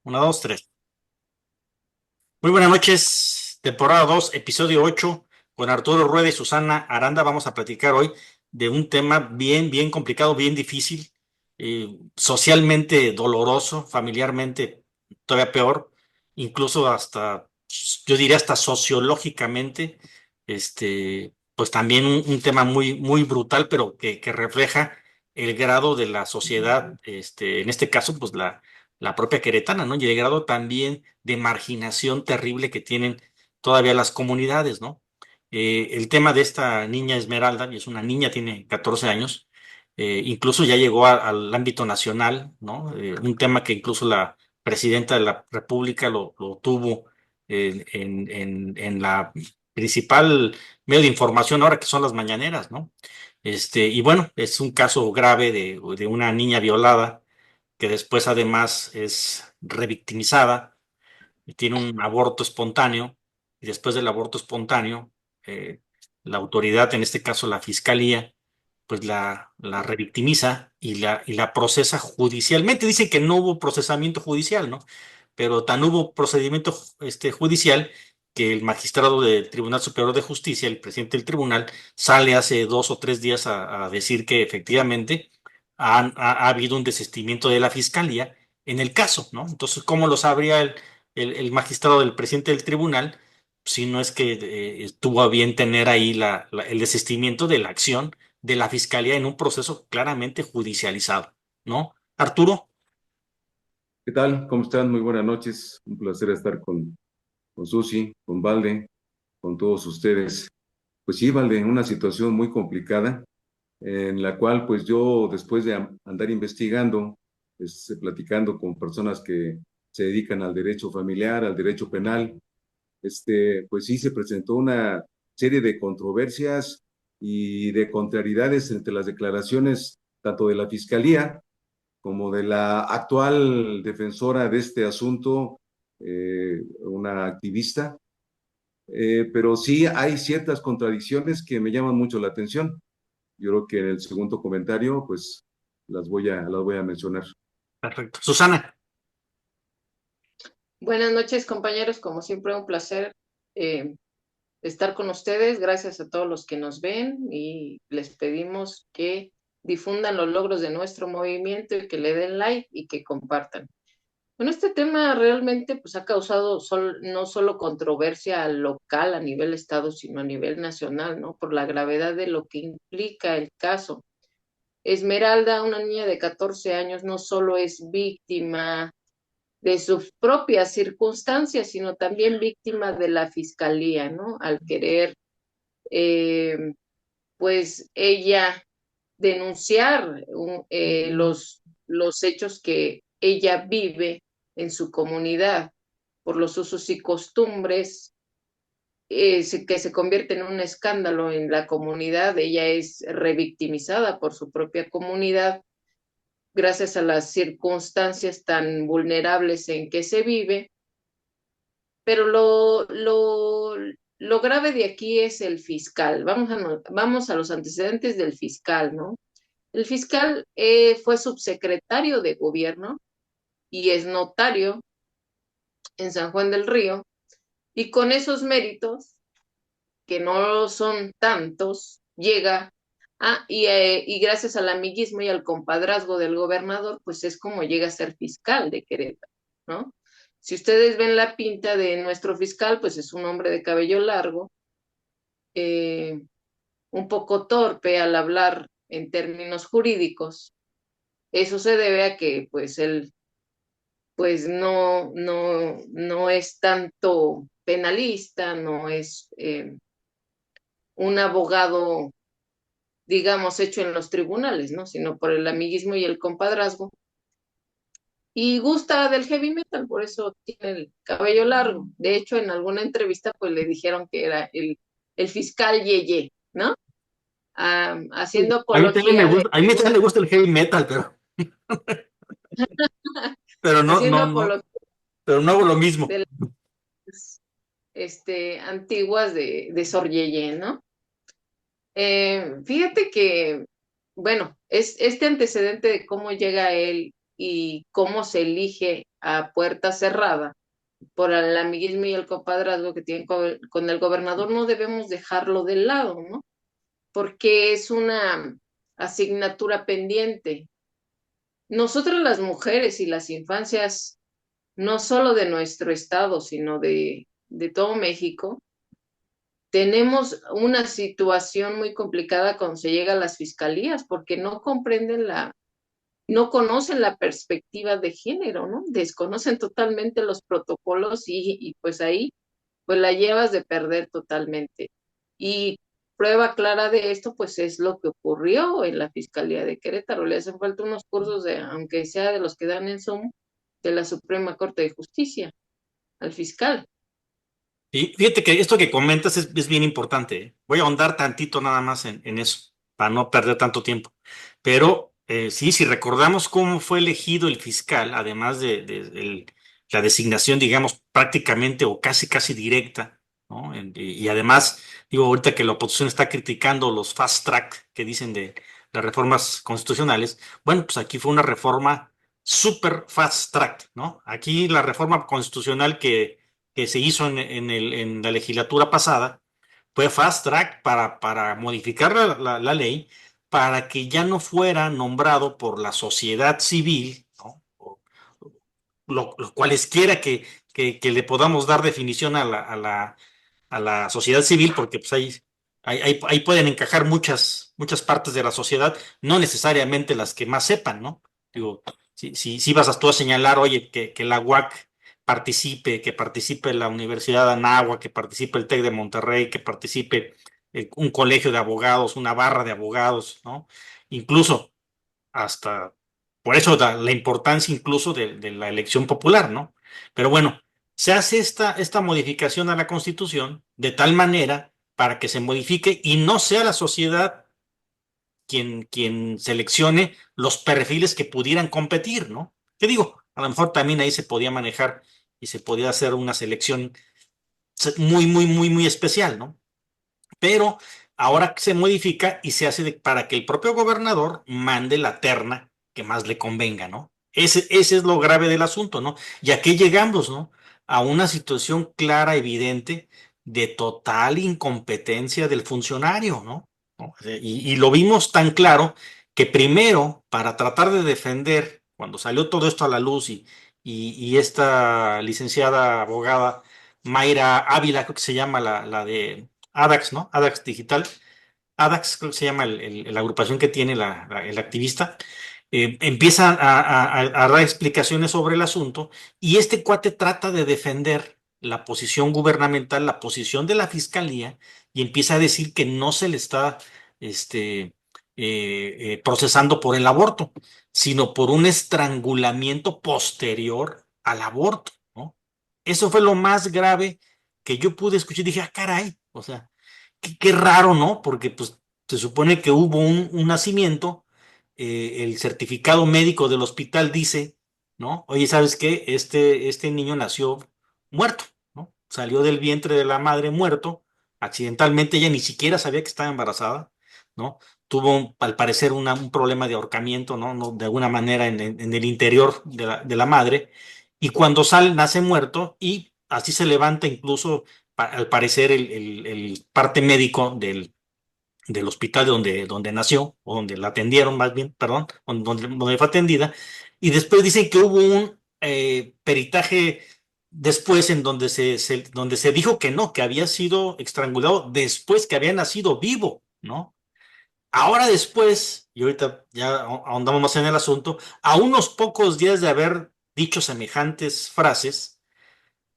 Una, dos, tres. Muy buenas noches, temporada 2, episodio 8, con Arturo Rueda y Susana Aranda. Vamos a platicar hoy de un tema bien complicado, bien difícil, socialmente doloroso, familiarmente todavía peor, incluso hasta, yo diría hasta sociológicamente, pues también un tema muy brutal, pero que refleja el grado de la sociedad, en este caso, pues la propia queretana, ¿no? Y el grado también de marginación terrible que tienen todavía las comunidades, ¿no? El tema de esta niña Esmeralda, y es una niña, tiene 14 años, incluso ya llegó al ámbito nacional, ¿no? Un tema que incluso la presidenta de la República lo tuvo en la principal medio de información ahora que son las mañaneras, ¿no? Y bueno, es un caso grave de una niña violada que después además es revictimizada y tiene un aborto espontáneo, y después del aborto espontáneo, eh, la autoridad, en este caso la fiscalía, pues la revictimiza y la procesa judicialmente. Dicen que no hubo procesamiento judicial, ¿no? Pero tan hubo procedimiento judicial que el magistrado del Tribunal Superior de Justicia, el presidente del tribunal, sale hace 2 o 3 días a decir que efectivamente ha habido un desistimiento de la fiscalía en el caso, ¿no? Entonces, ¿cómo lo sabría el magistrado del presidente del tribunal si no es que tuvo a bien tener ahí el desistimiento de la acción de la fiscalía en un proceso claramente judicializado, ¿no? Arturo. ¿Qué tal? ¿Cómo están? Muy buenas noches. Un placer estar con Susi, con Valde, con todos ustedes. Pues sí, Valde, una situación muy complicada en la cual pues yo después de andar investigando, platicando con personas que se dedican al derecho familiar, al derecho penal, pues sí se presentó una serie de controversias y de contrariedades entre las declaraciones tanto de la Fiscalía como de la actual defensora de este asunto, una activista, pero sí hay ciertas contradicciones que me llaman mucho la atención. Yo creo que en el segundo comentario, pues las voy a mencionar. Perfecto. Susana. Buenas noches, compañeros. Como siempre, un placer eh, estar con ustedes. Gracias a todos los que nos ven y les pedimos que difundan los logros de nuestro movimiento y que le den like y que compartan. Bueno, este tema realmente pues, ha causado no solo controversia local a nivel estado, sino a nivel nacional, ¿no? Por la gravedad de lo que implica el caso. Esmeralda, una niña de 14 años, no solo es víctima de sus propias circunstancias, sino también víctima de la fiscalía, ¿no? Al querer, eh, pues, ella denunciar los hechos que ella vive en su comunidad por los usos y costumbres, que se convierte en un escándalo en la comunidad. Ella es revictimizada por su propia comunidad gracias a las circunstancias tan vulnerables en que se vive. Pero lo grave de aquí es el fiscal. Vamos a los antecedentes del fiscal, ¿no? El fiscal fue subsecretario de gobierno y es notario en San Juan del Río, y con esos méritos, que no son tantos, y gracias al amiguismo y al compadrazgo del gobernador, pues es como llega a ser fiscal de Querétaro, ¿no? Si ustedes ven la pinta de nuestro fiscal, pues es un hombre de cabello largo, eh, un poco torpe al hablar en términos jurídicos. Eso se debe a que pues él pues no es tanto penalista, no es un abogado, digamos, hecho en los tribunales, ¿no? Sino por el amiguismo y el compadrazgo. Y gusta del heavy metal, por eso tiene el cabello largo. De hecho, en alguna entrevista, pues le dijeron que era el fiscal Yeye, ¿no? Haciendo A mí también me apología de, gusta, a mí también me gusta el heavy metal, pero no, haciendo no, no, apología pero no hago lo mismo. de las antiguas de Sor Yeye, ¿no? Fíjate que, bueno, es este antecedente de cómo llega él y cómo se elige a puerta cerrada por el amiguismo y el compadrazgo que tienen con el gobernador, no debemos dejarlo de lado, ¿no? Porque es una asignatura pendiente. Nosotros las mujeres y las infancias, no solo de nuestro estado, sino de todo México, tenemos una situación muy complicada cuando se llega a las fiscalías, porque no comprenden no conocen la perspectiva de género, ¿no? Desconocen totalmente los protocolos y pues ahí pues la llevas de perder totalmente. Y prueba clara de esto, pues es lo que ocurrió en la Fiscalía de Querétaro. Le hacen falta unos cursos aunque sea de los que dan en Zoom, de la Suprema Corte de Justicia, al fiscal. Y fíjate que esto que comentas es bien importante, ¿eh? Voy a ahondar tantito nada más en eso, para no perder tanto tiempo. Pero sí, si recordamos cómo fue elegido el fiscal, además la designación, digamos, prácticamente o casi casi directa, ¿no? Y además, digo, ahorita que la oposición está criticando los fast track que dicen de las reformas constitucionales, bueno, pues aquí fue una reforma super fast track, ¿no? Aquí la reforma constitucional que se hizo en la legislatura pasada, fue fast track para modificar la ley para que ya no fuera nombrado por la sociedad civil, ¿no? Cualesquiera que le podamos dar definición a la sociedad civil, porque pues ahí pueden encajar muchas partes de la sociedad, no necesariamente las que más sepan, ¿no? Digo, si vas a tú a señalar, oye, que la UAC que participe la Universidad de Anáhuac, que participe el TEC de Monterrey, que participe un colegio de abogados, una barra de abogados, ¿no? Incluso hasta, por eso la importancia incluso de la elección popular, ¿no? Pero bueno, se hace esta modificación a la Constitución de tal manera para que se modifique y no sea la sociedad quien seleccione los perfiles que pudieran competir, ¿no? ¿Qué digo? A lo mejor también ahí se podía manejar y se podía hacer una selección muy especial, ¿no? Pero ahora se modifica y se hace para que el propio gobernador mande la terna que más le convenga, ¿no? Ese es lo grave del asunto, ¿no? Y aquí llegamos, ¿no? A una situación clara, evidente, de total incompetencia del funcionario, ¿no? ¿No? Y lo vimos tan claro que primero, para tratar de defender, cuando salió todo esto a la luz y esta licenciada abogada Mayra Ávila, creo que se llama la de ADAX, ¿no? ADAX Digital. ADAX creo que se llama la agrupación que tiene el activista. Empieza a dar explicaciones sobre el asunto y este cuate trata de defender la posición gubernamental, la posición de la fiscalía y empieza a decir que no se le está este, procesando por el aborto, sino por un estrangulamiento posterior al aborto, ¿no? Eso fue lo más grave que yo pude escuchar. Dije, ah, caray, o sea, qué raro, ¿no? Porque pues se supone que hubo un nacimiento, el certificado médico del hospital dice, ¿no? Oye, ¿sabes qué? Este niño nació muerto, ¿no? Salió del vientre de la madre muerto, accidentalmente, ella ni siquiera sabía que estaba embarazada, ¿no? Tuvo, al parecer, un problema de ahorcamiento, ¿no? De alguna manera en el interior de la madre, y cuando sale, nace muerto, y así se levanta incluso al parecer el parte médico del hospital donde nació, o donde la atendieron más bien, perdón, donde fue atendida, y después dicen que hubo un peritaje después en donde se dijo que no, que había sido estrangulado después que había nacido vivo, ¿no? Ahora después, y ahorita ya ahondamos más en el asunto, a unos pocos días de haber dicho semejantes frases,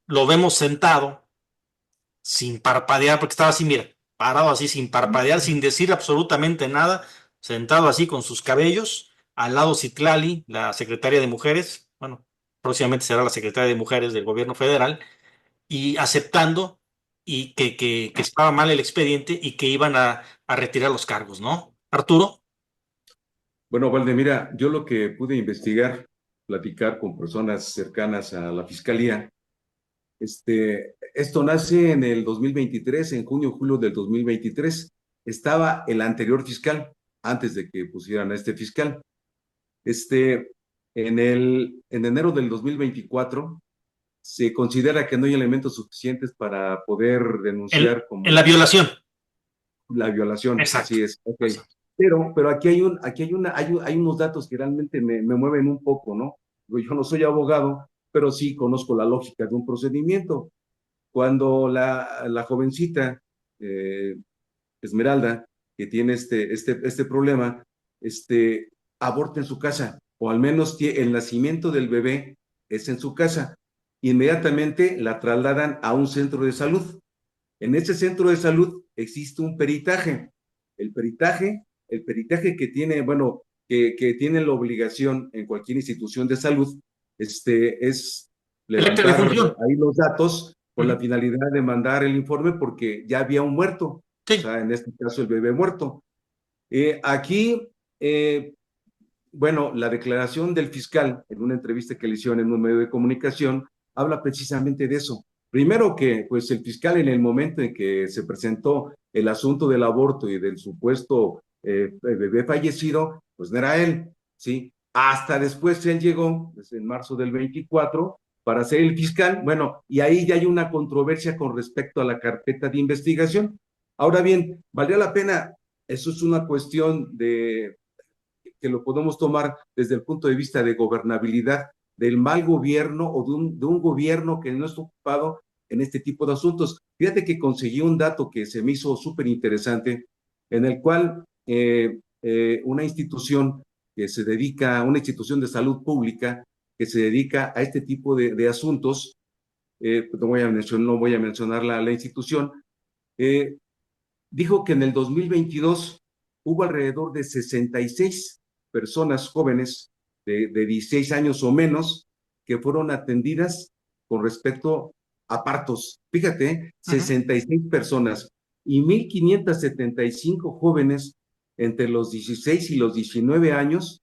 lo vemos sentado sin parpadear, porque estaba así, mira, parado así, sin parpadear, sin decir absolutamente nada, sentado así con sus cabellos, al lado Citlali, la secretaria de Mujeres, bueno, próximamente será la secretaria de Mujeres del gobierno federal, y aceptando y que estaba mal el expediente y que iban a retirar los cargos, ¿no? Arturo. Bueno, Valdemira, yo lo que pude investigar, platicar con personas cercanas a la fiscalía, esto nace en el 2023, en junio, julio del 2023. Estaba el anterior fiscal, antes de que pusieran a este fiscal. Este, En enero del 2024 se considera que no hay elementos suficientes para poder denunciar En la como violación. la violación, Exacto. así es, ok. Exacto. Pero hay unos datos que realmente me mueven un poco, ¿no? Yo no soy abogado, pero sí conozco la lógica de un procedimiento. Cuando la jovencita eh, Esmeralda, que tiene este problema, aborta en su casa, o al menos el nacimiento del bebé es en su casa. Inmediatamente la trasladan a un centro de salud. En ese centro de salud existe un peritaje. El peritaje que tiene, bueno, que tiene la obligación en cualquier institución de salud, es El acta de levantar función. ahí los datos con la Ujú. finalidad de mandar el informe porque ya había un muerto, o Sí. sea, en este caso el bebé muerto. Aquí, bueno, la declaración del fiscal en una entrevista que le hicieron en un medio de comunicación habla precisamente de eso. Primero que, pues, el fiscal en el momento en que se presentó el asunto del aborto y del supuesto bebé fallecido, pues no era él, ¿sí? Hasta después él llegó, pues, en marzo del 24, para ser el fiscal. Bueno, y ahí ya hay una controversia con respecto a la carpeta de investigación. Ahora bien, ¿valdría la pena? Eso es una cuestión de que lo podemos tomar desde el punto de vista de gobernabilidad, del mal gobierno o de un gobierno que no está ocupado en este tipo de asuntos. Fíjate que conseguí un dato que se me hizo súper interesante, en el cual una institución una institución de salud pública que se dedica a este tipo de asuntos, no voy a mencionar la institución, eh, dijo que en el 2022 hubo alrededor de 66 personas jóvenes de 16 años o menos que fueron atendidas con respecto a partos. Fíjate, Ujú. 66 personas y 1,575 jóvenes entre los 16 y los 19 años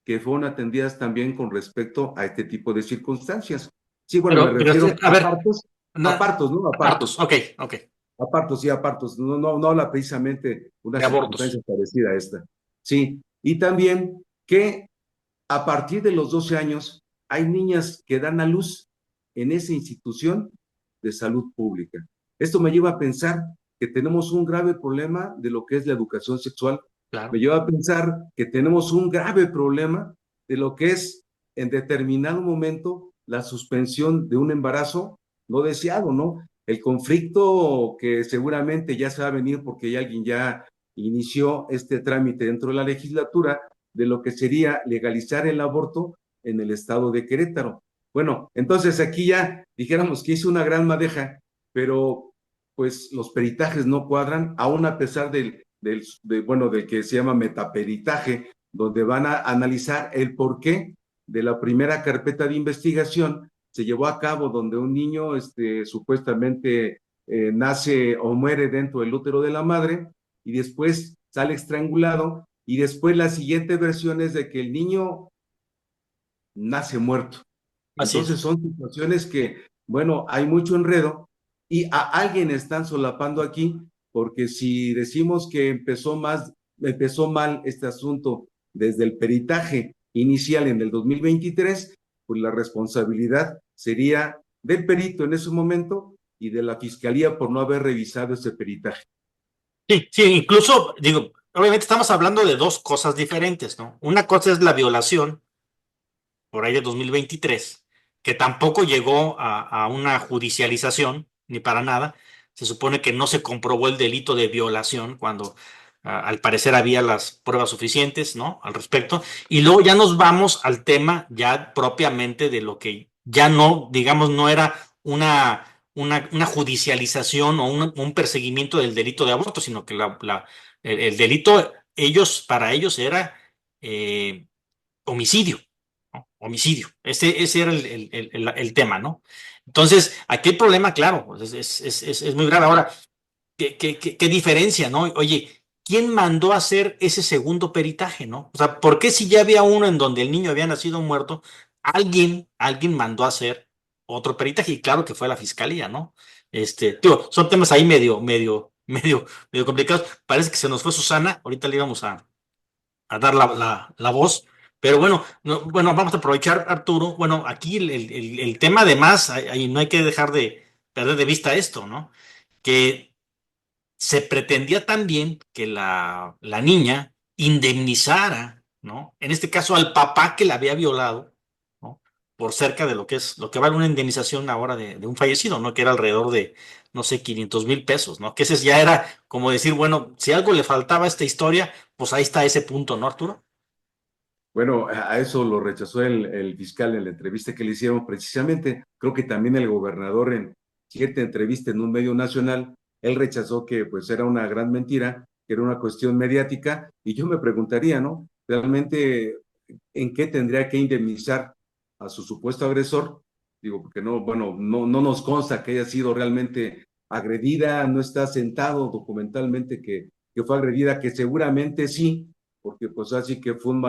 que fueron atendidas también con respecto a este tipo de circunstancias. Sí, bueno, me Pero, refiero a ver, a partos, ¿no? A apartos. partos. Ok, ok. Apartos, sí, apartos. No habla precisamente una De abortos. circunstancia parecida a esta. Sí, y también que a partir de los 12 años hay niñas que dan a luz en esa institución de salud pública. Esto me lleva a pensar que tenemos un grave problema de lo que es la educación sexual. Me Claro. lleva a pensar que tenemos un grave problema de lo que es en determinado momento la suspensión de un embarazo no deseado, ¿no? El conflicto que seguramente ya se va a venir porque ya alguien ya inició este trámite dentro de la legislatura de lo que sería legalizar el aborto en el estado de Querétaro. Bueno, entonces aquí ya dijéramos que hizo una gran madeja, pero pues los peritajes no cuadran, aún a pesar del que se llama metaperitaje, donde van a analizar el porqué de la primera carpeta de investigación se llevó a cabo donde un niño supuestamente nace o muere dentro del útero de la madre y después sale estrangulado y después la siguiente versión es de que el niño nace muerto. Así Entonces es. son situaciones que, bueno, hay mucho enredo y a alguien están solapando aquí, porque si decimos que empezó mal este asunto desde el peritaje inicial en el 2023, pues la responsabilidad sería del perito en ese momento y de la fiscalía por no haber revisado ese peritaje. Sí, sí, incluso, digo, obviamente estamos hablando de dos cosas diferentes, ¿no? Una cosa es la violación, por ahí de 2023, que tampoco llegó a una judicialización, ni para nada. Se supone que no se comprobó el delito de violación cuando al parecer había las pruebas suficientes, ¿no? Al respecto. Y luego ya nos vamos al tema ya propiamente de lo que ya no, digamos, no era una judicialización o un perseguimiento del delito de aborto, sino que el delito, para ellos era homicidio, ¿no? Homicidio. Ese era el tema, ¿no? Entonces, aquí el problema, claro, pues, es muy grave. Ahora, ¿qué diferencia, no? Oye, ¿quién mandó a hacer ese segundo peritaje, no? O sea, ¿por qué si ya había uno en donde el niño había nacido muerto, alguien mandó a hacer otro peritaje? Y claro que fue la fiscalía, ¿no? Digo, son temas ahí medio complicados. Parece que se nos fue Susana, ahorita le íbamos a dar la voz, Pero bueno, bueno, vamos a aprovechar, Arturo. Bueno, aquí el tema además, ahí no hay que dejar de perder de vista esto, ¿no? Que se pretendía también que la niña indemnizara, ¿no? En este caso al papá que la había violado, ¿no? Por cerca de lo que vale una indemnización ahora de un fallecido, ¿no? Que era alrededor de, no sé, 500,000 pesos, ¿no? Que ese ya era como decir, bueno, si algo le faltaba a esta historia, pues ahí está ese punto, ¿no, Arturo? Bueno, a eso lo rechazó el fiscal en la entrevista que le hicieron precisamente. Creo que también el gobernador en cierta entrevista en un medio nacional, él rechazó que pues era una gran mentira, que era una cuestión mediática, y yo me preguntaría, ¿no? Realmente, ¿en qué tendría que indemnizar a su supuesto agresor? Digo, porque no, bueno, no nos consta que haya sido realmente agredida, no está sentado documentalmente que fue agredida, que seguramente sí, porque pues así que fue un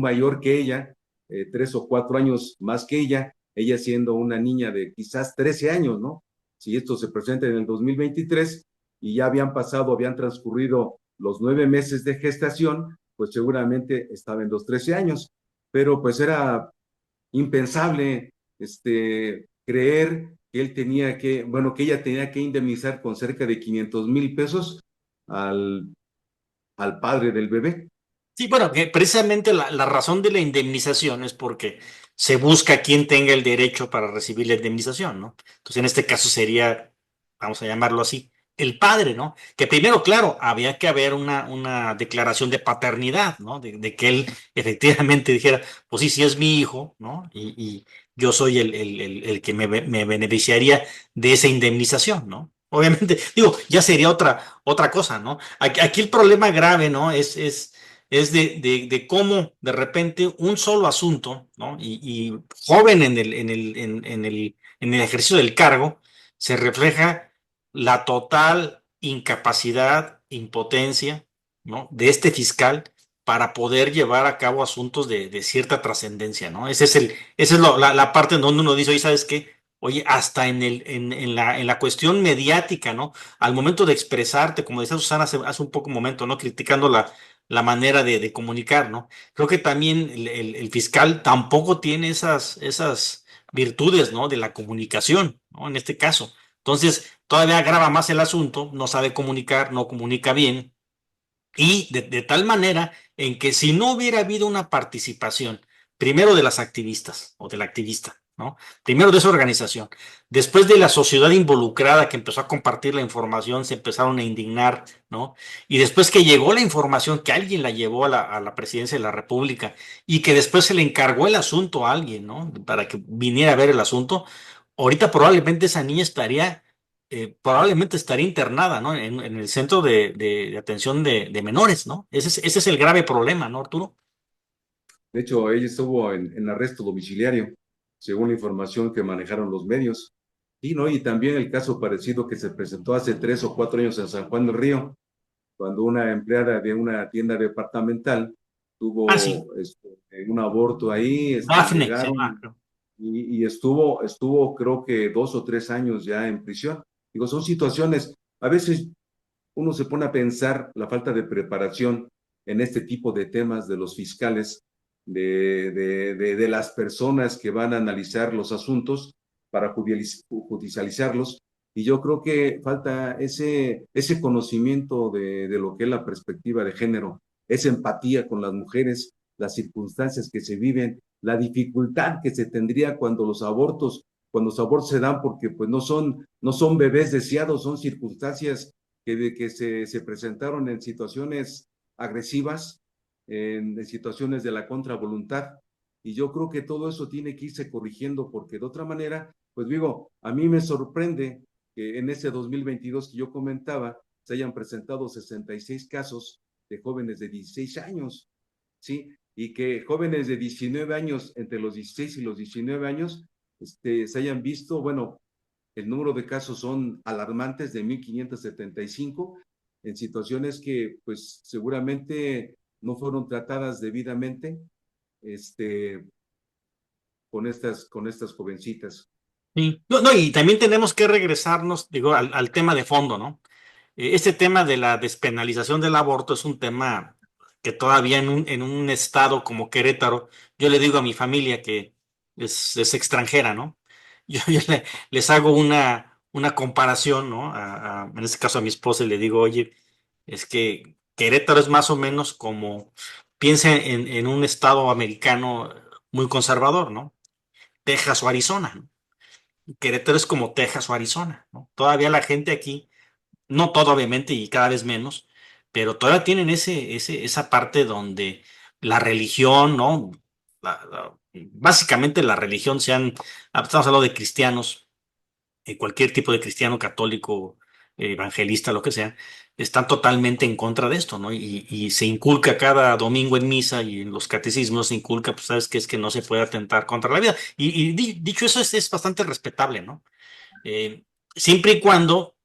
mayor que ella, 3 o 4 años más que ella siendo una niña de quizás 13 años, ¿no? Si esto se presenta en el 2023 y ya habían transcurrido los 9 meses de gestación, pues seguramente estaba en los 13 años, pero pues era impensable, creer que bueno, que ella tenía que indemnizar con cerca de 500,000 pesos al, al padre del bebé. Sí, bueno, que precisamente la razón de la indemnización es porque se busca quien tenga el derecho para recibir la indemnización, ¿no? Entonces, en este caso sería, vamos a llamarlo así, el padre, ¿no? Que primero, claro, había que haber una declaración de paternidad, ¿no? De que él efectivamente dijera, pues sí, sí es mi hijo, ¿no? Y yo soy el que me beneficiaría de esa indemnización, ¿no? Obviamente, digo, ya sería otra cosa, ¿no? Aquí el problema grave, ¿no? Es de cómo de repente un solo asunto, ¿no? Y joven en el ejercicio del cargo, se refleja la total incapacidad, impotencia, ¿no? De este fiscal para poder llevar a cabo asuntos de cierta trascendencia, ¿no? Esa es la parte en donde uno dice, oye, ¿sabes qué? Oye, hasta en la cuestión mediática, ¿no? Al momento de expresarte, como decía Susana hace un poco momento, ¿no? Criticando la manera de comunicar, ¿no? Creo que también el fiscal tampoco tiene esas virtudes, ¿no? De la comunicación, ¿no? En este caso. Entonces, todavía agrava más el asunto, no sabe comunicar, no comunica bien, y de tal manera en que si no hubiera habido una participación, primero de las activistas o del activista, ¿no? Primero de esa organización, después de la sociedad involucrada que empezó a compartir la información, se empezaron a indignar, ¿no? Y después que llegó la información, que alguien la llevó a la presidencia de la República y que después se le encargó el asunto a alguien, ¿no? Para que viniera a ver el asunto, ahorita probablemente esa niña probablemente estaría internada, ¿no? En el centro de atención de menores, ¿no? Ese es el grave problema, ¿no, Arturo? De hecho, ella estuvo en arresto domiciliario, según la información que manejaron los medios. Y, ¿no? Y también el caso parecido que se presentó hace 3 o 4 años en San Juan del Río, cuando una empleada de una tienda departamental Ah, sí, tuvo un aborto ahí, Dafne se llama, llegaron creo. y estuvo creo que 2 o 3 años ya en prisión. Digo, son situaciones, a veces uno se pone a pensar la falta de preparación en este tipo de temas de los fiscales, de las personas que van a analizar los asuntos para judicializarlos. Y yo creo que falta ese conocimiento de lo que es la perspectiva de género, esa empatía con las mujeres, las circunstancias que se viven, la dificultad que se tendría cuando los abortos se dan, porque pues no son bebés deseados, son circunstancias que se presentaron en situaciones agresivas, en situaciones de la contravoluntad. Y yo creo que todo eso tiene que irse corrigiendo, porque de otra manera, pues digo, a mí me sorprende que en ese 2022 que yo comentaba, se hayan presentado 66 casos de jóvenes de 16 años, ¿sí? Y que jóvenes de 19 años, entre los 16 y los 19 años, se hayan visto, bueno, el número de casos son alarmantes de 1,575 en situaciones que pues seguramente no fueron tratadas debidamente este, con estas jovencitas. Sí. No, no, y también tenemos que regresarnos, digo, al tema de fondo, ¿no? Este tema de la despenalización del aborto es un tema que todavía en un estado como Querétaro, yo le digo a mi familia que es extranjera, ¿no? Les hago una comparación, ¿no? En este caso a mi esposa y le digo, oye, es que Querétaro es más o menos como, piensa en un estado americano muy conservador, ¿no? Texas o Arizona, ¿no? Querétaro es como Texas o Arizona, ¿no? Todavía la gente aquí, no todo obviamente y cada vez menos, pero todavía tienen esa parte donde la religión, ¿no? Básicamente la religión, estamos hablando de cristianos, cualquier tipo de cristiano católico, evangelista, lo que sea, están totalmente en contra de esto, ¿no? Y se inculca cada domingo en misa y en los catecismos se inculca, pues sabes que es que no se puede atentar contra la vida. Dicho eso, es bastante respetable, ¿no? Eh, Siempre y cuando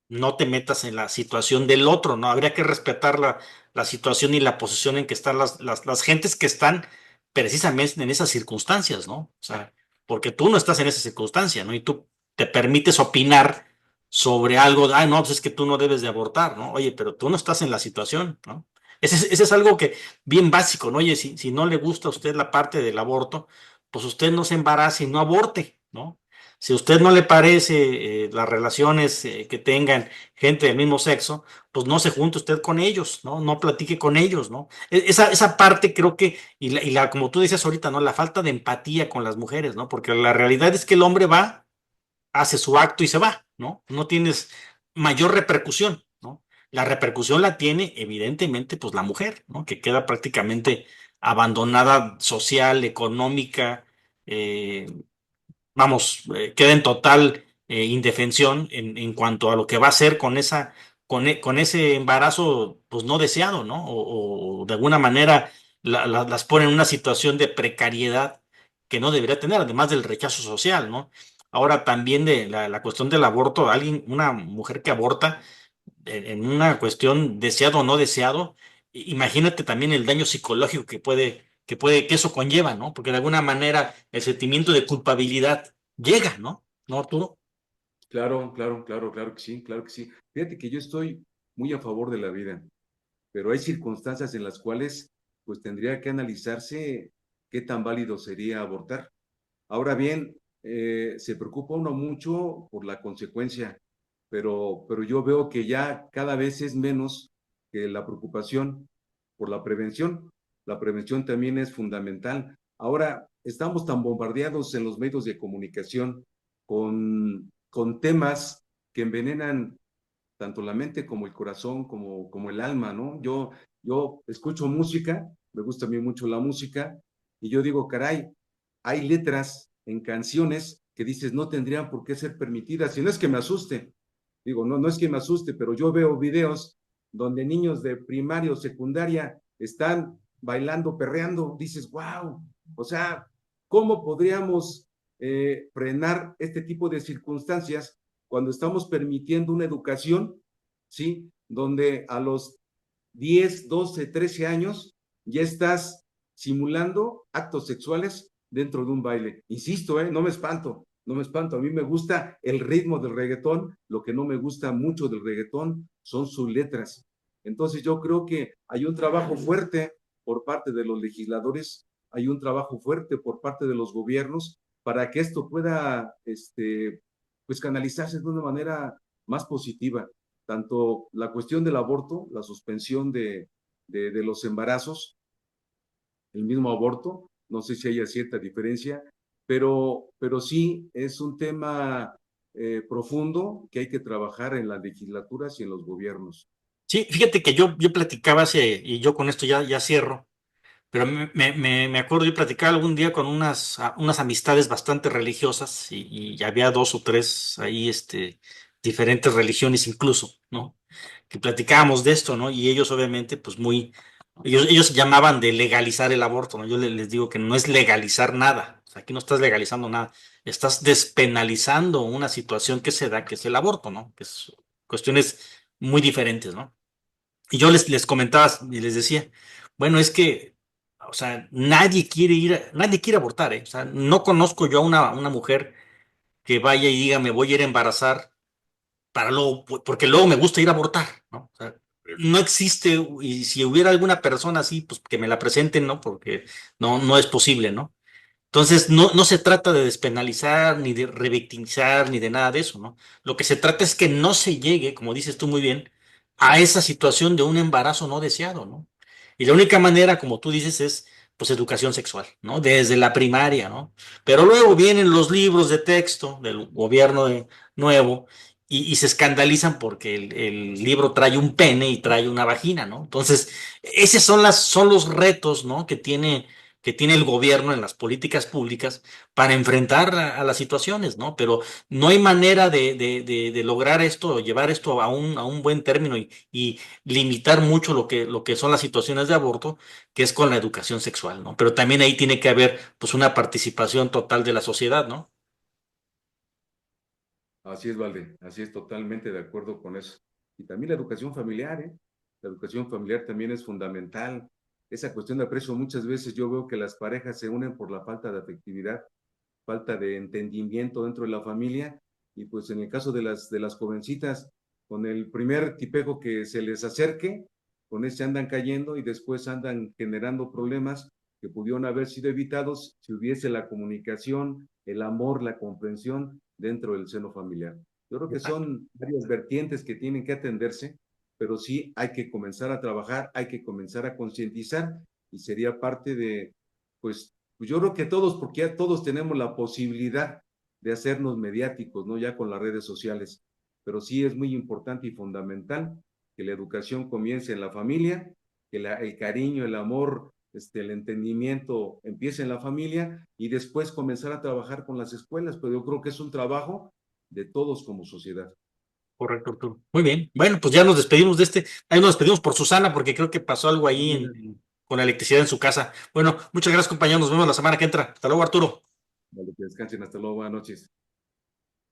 no te metas en la situación del otro, ¿no? Habría que respetar la situación y la posición en que están las gentes que están precisamente en esas circunstancias, ¿no? O sea, porque tú no estás en esa circunstancia, ¿no? Y tú te permites opinar sobre algo, no, pues es que tú no debes de abortar, ¿no? Oye, pero tú no estás en la situación, ¿no? Ese es algo que bien básico, ¿no? Oye, si no le gusta a usted la parte del aborto, pues usted no se embarace y no aborte, ¿no? Si a usted no le parece las relaciones que tengan gente del mismo sexo, pues no se junte usted con ellos, ¿no? No platique con ellos, ¿no? Esa parte creo que, como tú dices ahorita, ¿no? La falta de empatía con las mujeres, ¿no? Porque la realidad es que el hombre va, hace su acto y se va, ¿no? No tienes mayor repercusión, ¿no? La repercusión la tiene, evidentemente, pues la mujer, ¿no? Que queda prácticamente abandonada social, económica, eh, vamos, queda en total indefensión en cuanto a lo que va a hacer con ese embarazo, pues no deseado, ¿no? O de alguna manera las pone en una situación de precariedad que no debería tener, además del rechazo social, ¿no? Ahora también de la cuestión del aborto, una mujer que aborta en una cuestión deseado o no deseado, imagínate también el daño psicológico que eso conlleva, ¿no? Porque de alguna manera el sentimiento de culpabilidad llega, ¿no? ¿No, Arturo? Claro, claro, claro, claro que sí, claro que sí. Fíjate que yo estoy muy a favor de la vida, pero hay circunstancias en las cuales pues tendría que analizarse qué tan válido sería abortar. Ahora bien, se preocupa uno mucho por la consecuencia, pero yo veo que ya cada vez es menos que la preocupación por la prevención. La prevención también es fundamental. Ahora, estamos tan bombardeados en los medios de comunicación con temas que envenenan tanto la mente como el corazón, como el alma, ¿no? Yo escucho música, me gusta a mí mucho la música, y yo digo, caray, hay letras en canciones que dices no tendrían por qué ser permitidas, y no es que me asuste, digo, no es que me asuste, pero yo veo videos donde niños de primaria o secundaria están bailando, perreando, dices, wow, o sea, ¿cómo podríamos frenar este tipo de circunstancias cuando estamos permitiendo una educación, ¿sí? Donde a los 10, 12, 13 años ya estás simulando actos sexuales dentro de un baile. Insisto, no me espanto, no me espanto. A mí me gusta el ritmo del reggaetón, lo que no me gusta mucho del reggaetón son sus letras. Entonces yo creo que hay un trabajo fuerte por parte de los legisladores, hay un trabajo fuerte por parte de los gobiernos para que esto pueda, pues canalizarse de una manera más positiva. Tanto la cuestión del aborto, la suspensión de los embarazos, el mismo aborto, no sé si haya cierta diferencia, pero sí es un tema profundo que hay que trabajar en las legislaturas y en los gobiernos. Sí, fíjate que yo platicaba y yo con esto ya cierro, pero me acuerdo, yo platicaba algún día con unas amistades bastante religiosas y había dos o tres ahí, diferentes religiones incluso, ¿no? Que platicábamos de esto, ¿no? Y ellos obviamente, pues ellos llamaban de legalizar el aborto, ¿no? Yo les digo que no es legalizar nada, o sea, aquí no estás legalizando nada, estás despenalizando una situación que se da, que es el aborto, ¿no? Que es cuestiones muy diferentes, ¿no? Y yo les comentaba y les decía, bueno, es que, o sea, nadie quiere abortar, ¿eh? O sea, no conozco yo a una mujer que vaya y diga, me voy a ir a embarazar para luego, porque luego me gusta ir a abortar, ¿no? O sea, no existe, y si hubiera alguna persona así, pues que me la presenten, ¿no? Porque no es posible, ¿no? Entonces, no se trata de despenalizar, ni de revictimizar, ni de nada de eso, ¿no? Lo que se trata es que no se llegue, como dices tú muy bien, a esa situación de un embarazo no deseado, ¿no? Y la única manera, como tú dices, es pues educación sexual, ¿no? Desde la primaria, ¿no? Pero luego vienen los libros de texto del nuevo y se escandalizan porque el libro trae un pene y trae una vagina, ¿no? Entonces, esos son los retos, ¿no? Que tiene el gobierno en las políticas públicas para enfrentar a las situaciones, ¿no? Pero no hay manera de lograr esto, llevar esto a un buen término y limitar mucho lo que son las situaciones de aborto, que es con la educación sexual, ¿no? Pero también ahí tiene que haber, pues, una participación total de la sociedad, ¿no? Así es, Valde, así es, totalmente de acuerdo con eso. Y también la educación familiar, ¿eh? La educación familiar también es fundamental. Esa cuestión de aprecio, muchas veces yo veo que las parejas se unen por la falta de afectividad, falta de entendimiento dentro de la familia, y pues en el caso de las jovencitas, con el primer tipejo que se les acerque, con ese andan cayendo y después andan generando problemas que pudieron haber sido evitados si hubiese la comunicación, el amor, la comprensión dentro del seno familiar. Yo creo que son varias vertientes que tienen que atenderse, pero sí hay que comenzar a trabajar, hay que comenzar a concientizar, y sería parte de, pues yo creo que todos, porque ya todos tenemos la posibilidad de hacernos mediáticos, ¿no? Ya con las redes sociales. Pero sí es muy importante y fundamental que la educación comience en la familia, que el cariño, el amor, el entendimiento empiece en la familia y después comenzar a trabajar con las escuelas. Pero yo creo que es un trabajo de todos como sociedad. Correcto, Arturo. Muy bien. Bueno, pues ya nos despedimos de este. Ahí nos despedimos por Susana, porque creo que pasó algo ahí con la electricidad en su casa. Bueno, muchas gracias, compañeros. Nos vemos la semana que entra. Hasta luego, Arturo. Vale, que descansen. Hasta luego. Buenas noches.